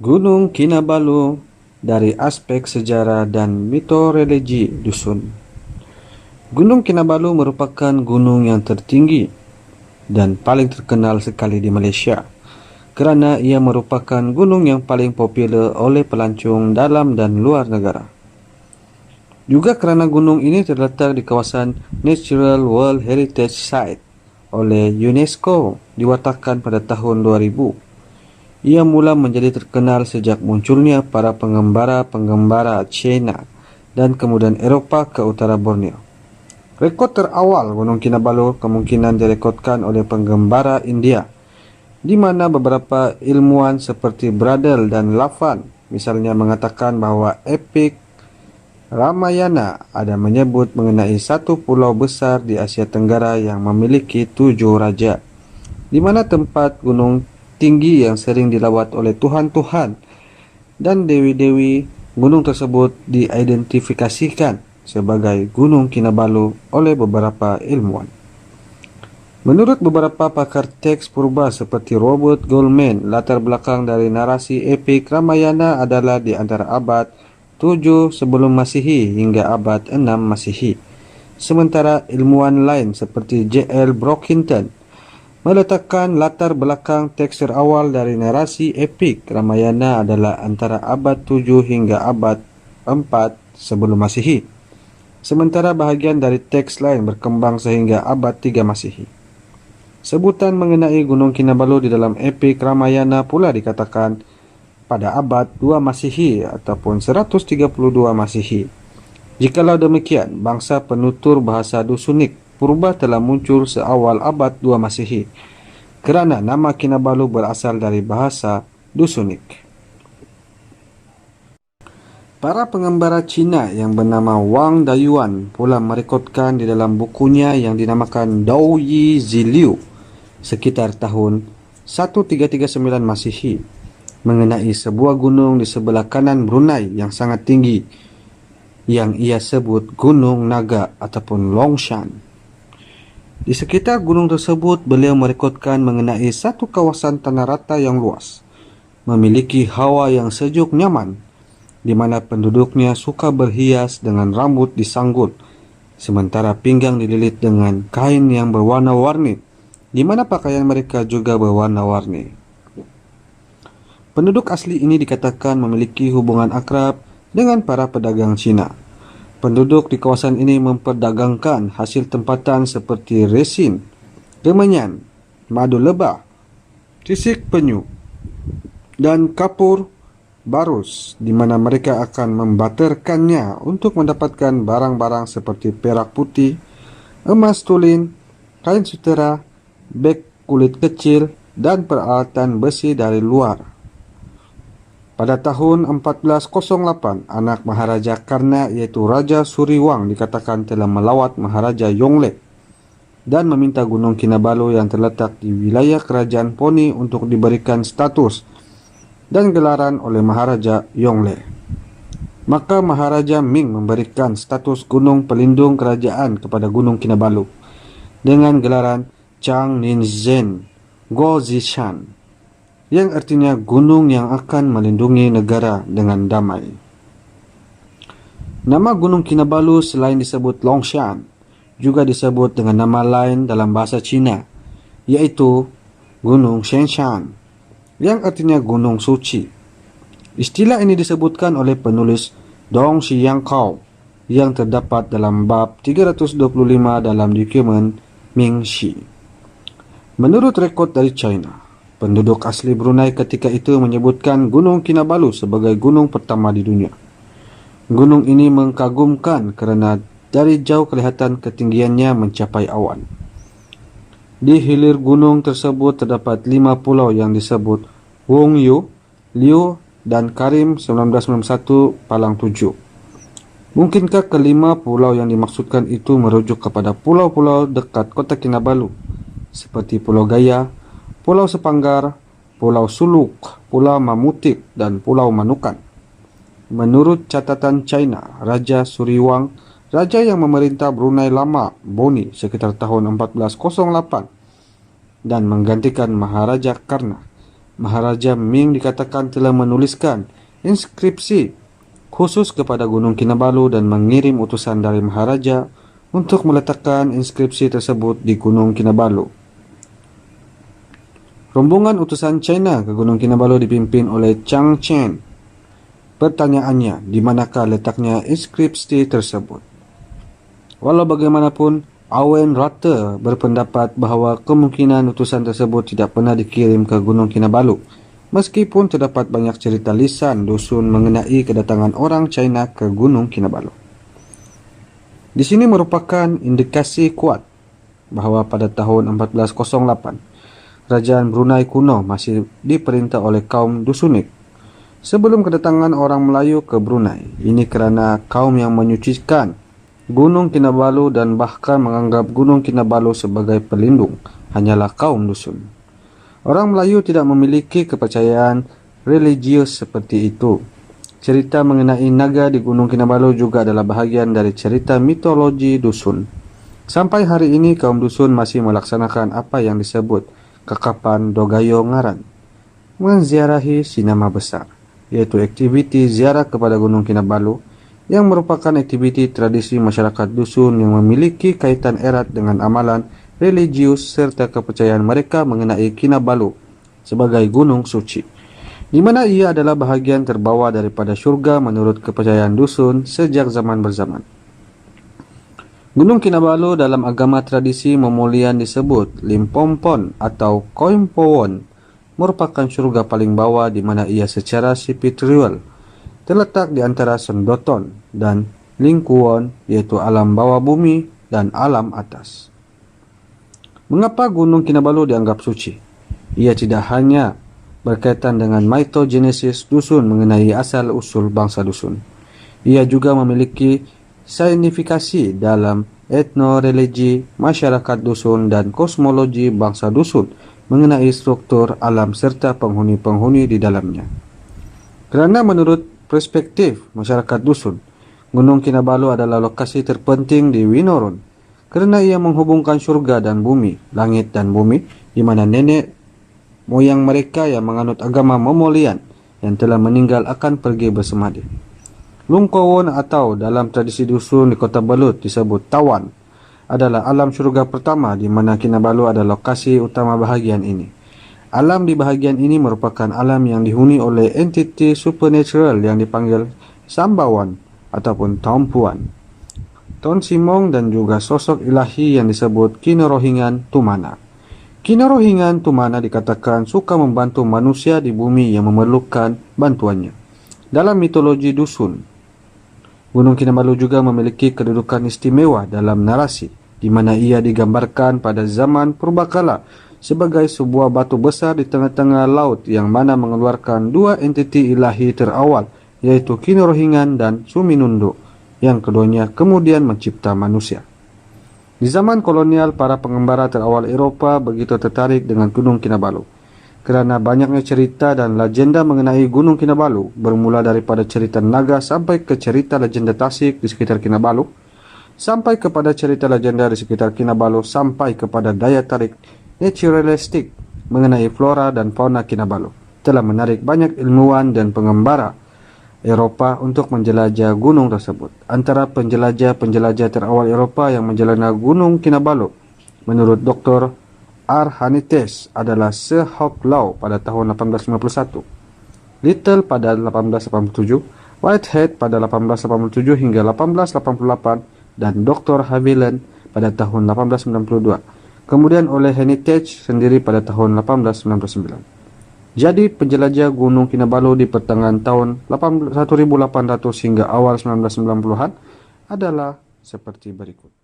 Gunung Kinabalu dari aspek sejarah dan mitologi dusun. Gunung Kinabalu merupakan gunung yang tertinggi dan paling terkenal sekali di Malaysia kerana ia merupakan gunung yang paling popular oleh pelancong dalam dan luar negara. Juga kerana gunung ini terletak di kawasan Natural World Heritage Site oleh UNESCO diwatakan pada tahun 2000. Ia mula menjadi terkenal sejak munculnya para pengembara China dan kemudian Eropah ke utara Borneo. Rekod terawal Gunung Kinabalu kemungkinan direkodkan oleh pengembara India, di mana beberapa ilmuwan seperti Bradel dan Lafan misalnya mengatakan bahawa epik Ramayana ada menyebut mengenai satu pulau besar di Asia Tenggara yang memiliki 7 raja, di mana tempat gunung tinggi yang sering dilawat oleh tuhan-tuhan dan dewi-dewi. Gunung tersebut diidentifikasikan sebagai Gunung Kinabalu oleh beberapa ilmuwan. Menurut beberapa pakar teks purba seperti Robert Goldman, latar belakang dari narasi epik Ramayana adalah di antara abad 7 sebelum Masihi hingga abad 6 Masihi. Sementara ilmuwan lain seperti J.L. Brockington meletakkan latar belakang teks terawal dari narasi epik Ramayana adalah antara abad 7 hingga abad 4 sebelum Masihi. Sementara bahagian dari teks lain berkembang sehingga abad 3 Masihi. Sebutan mengenai Gunung Kinabalu di dalam epik Ramayana pula dikatakan pada abad 2 Masihi ataupun 132 Masihi. Jikalau demikian, bangsa penutur bahasa Dusunik purba telah muncul seawal abad 2 Masihi kerana nama Kinabalu berasal dari bahasa Dusunik. Para pengembara Cina yang bernama Wang Dayuan pula merekodkan di dalam bukunya yang dinamakan Dao Yi Ziliu sekitar tahun 1339 Masihi mengenai sebuah gunung di sebelah kanan Brunei yang sangat tinggi yang ia sebut Gunung Naga ataupun Longshan. Di sekitar gunung tersebut, beliau merekodkan mengenai satu kawasan tanah rata yang luas, memiliki hawa yang sejuk nyaman, di mana penduduknya suka berhias dengan rambut disanggut, sementara pinggang dililit dengan kain yang berwarna-warni, di mana pakaian mereka juga berwarna-warni. Penduduk asli ini dikatakan memiliki hubungan akrab dengan para pedagang Cina. Penduduk di kawasan ini memperdagangkan hasil tempatan seperti resin, kemenyan, madu lebah, sisik penyu, dan kapur barus, di mana mereka akan membaterkannya untuk mendapatkan barang-barang seperti perak putih, emas tulin, kain sutera, beg kulit kecil, dan peralatan besi dari luar. Pada tahun 1408, anak Maharaja Karna iaitu Raja Suriwang dikatakan telah melawat Maharaja Yongle dan meminta Gunung Kinabalu yang terletak di wilayah kerajaan Poni untuk diberikan status dan gelaran oleh Maharaja Yongle. Maka Maharaja Ming memberikan status gunung pelindung kerajaan kepada Gunung Kinabalu dengan gelaran Chang Ninzhen Gozishan, yang artinya gunung yang akan melindungi negara dengan damai. Nama Gunung Kinabalu selain disebut Longshan, juga disebut dengan nama lain dalam bahasa Cina, iaitu Gunung Shenshan, yang artinya gunung suci. Istilah ini disebutkan oleh penulis Dong Xiangkao yang terdapat dalam bab 325 dalam dokumen Mingxi. Menurut rekod dari China, penduduk asli Brunei ketika itu menyebutkan Gunung Kinabalu sebagai gunung pertama di dunia. Gunung ini mengagumkan kerana dari jauh kelihatan ketinggiannya mencapai awan. Di hilir gunung tersebut terdapat 5 pulau yang disebut Wong Yu, Liu dan Karim 1991 Palang 7. Mungkinkah kelima pulau yang dimaksudkan itu merujuk kepada pulau-pulau dekat kota Kinabalu seperti Pulau Gaya, Pulau Sepanggar, Pulau Suluk, Pulau Mamutik, dan Pulau Manukan? Menurut catatan China, Raja Suriwang, raja yang memerintah Brunei lama Boni sekitar tahun 1408 dan menggantikan Maharaja Karna, Maharaja Ming dikatakan telah menuliskan inskripsi khusus kepada Gunung Kinabalu dan mengirim utusan dari Maharaja untuk meletakkan inskripsi tersebut di Gunung Kinabalu. Rombongan utusan China ke Gunung Kinabalu dipimpin oleh Chang Chen. Pertanyaannya, di manakah letaknya inskripsi tersebut? Walau bagaimanapun, Owen Rata berpendapat bahawa kemungkinan utusan tersebut tidak pernah dikirim ke Gunung Kinabalu, meskipun terdapat banyak cerita lisan dusun mengenai kedatangan orang China ke Gunung Kinabalu. Di sini merupakan indikasi kuat bahawa pada tahun 1408, Kerajaan Brunei kuno masih diperintah oleh kaum Dusunik sebelum kedatangan orang Melayu ke Brunei. Ini kerana kaum yang menyucikan Gunung Kinabalu dan bahkan menganggap Gunung Kinabalu sebagai pelindung hanyalah kaum dusun. Orang Melayu tidak memiliki kepercayaan religius seperti itu. Cerita mengenai naga di Gunung Kinabalu juga adalah bahagian dari cerita mitologi dusun. Sampai hari ini kaum dusun masih melaksanakan apa yang disebut Kekapan Dogayo Ngaran, menziarahi sinama besar, yaitu aktiviti ziarah kepada Gunung Kinabalu yang merupakan aktiviti tradisi masyarakat dusun yang memiliki kaitan erat dengan amalan religius serta kepercayaan mereka mengenai Kinabalu sebagai gunung suci, di mana ia adalah bahagian terbawa daripada syurga menurut kepercayaan dusun sejak zaman berzaman. Gunung Kinabalu dalam agama tradisi Mongoolian disebut Limpopo atau Koimpowon, merupakan syurga paling bawah di mana ia secara spiritual terletak di antara Sendoton dan Lingkuon, yaitu alam bawah bumi dan alam atas. Mengapa Gunung Kinabalu dianggap suci? Ia tidak hanya berkaitan dengan mitogenesis dusun mengenai asal-usul bangsa dusun. Ia juga memiliki signifikasi dalam etnoreligi masyarakat dusun dan kosmologi bangsa dusun mengenai struktur alam serta penghuni-penghuni di dalamnya. Kerana menurut perspektif masyarakat dusun, Gunung Kinabalu adalah lokasi terpenting di Winoron kerana ia menghubungkan syurga dan bumi, langit dan bumi, di mana nenek moyang mereka yang menganut agama Mongoolian yang telah meninggal akan pergi bersemadi. Lungkowon atau dalam tradisi dusun di Kota Belut disebut Tawan adalah alam syurga pertama di mana Kinabalu adalah lokasi utama bahagian ini. Alam di bahagian ini merupakan alam yang dihuni oleh entiti supernatural yang dipanggil Sambawan ataupun Tompuan, Ton Simong dan juga sosok ilahi yang disebut Kinorohingan Tumana. Kinorohingan Tumana dikatakan suka membantu manusia di bumi yang memerlukan bantuannya. Dalam mitologi dusun, Gunung Kinabalu juga memiliki kedudukan istimewa dalam narasi, di mana ia digambarkan pada zaman purbakala sebagai sebuah batu besar di tengah-tengah laut yang mana mengeluarkan dua entiti ilahi terawal, yaitu Kinorohingan dan Suminundo, yang keduanya kemudian mencipta manusia. Di zaman kolonial, para pengembara terawal Eropah begitu tertarik dengan Gunung Kinabalu kerana banyaknya cerita dan legenda mengenai Gunung Kinabalu, bermula daripada cerita naga sampai ke cerita legenda Tasik di sekitar Kinabalu, sampai kepada cerita legenda di sekitar Kinabalu, sampai kepada daya tarik naturalistik mengenai flora dan fauna Kinabalu, telah menarik banyak ilmuwan dan pengembara Eropah untuk menjelajah gunung tersebut. Antara penjelajah-penjelajah terawal Eropah yang menjelajah Gunung Kinabalu, menurut Dr. Arhanites adalah Sir Hawk Lau pada tahun 1851, Little pada 1887, Whitehead pada 1887 hingga 1888 dan Dr. Haviland pada tahun 1892. Kemudian oleh Heritage sendiri pada tahun 1899. Jadi penjelajah Gunung Kinabalu di pertengahan tahun 1800 hingga awal 1990-an adalah seperti berikut.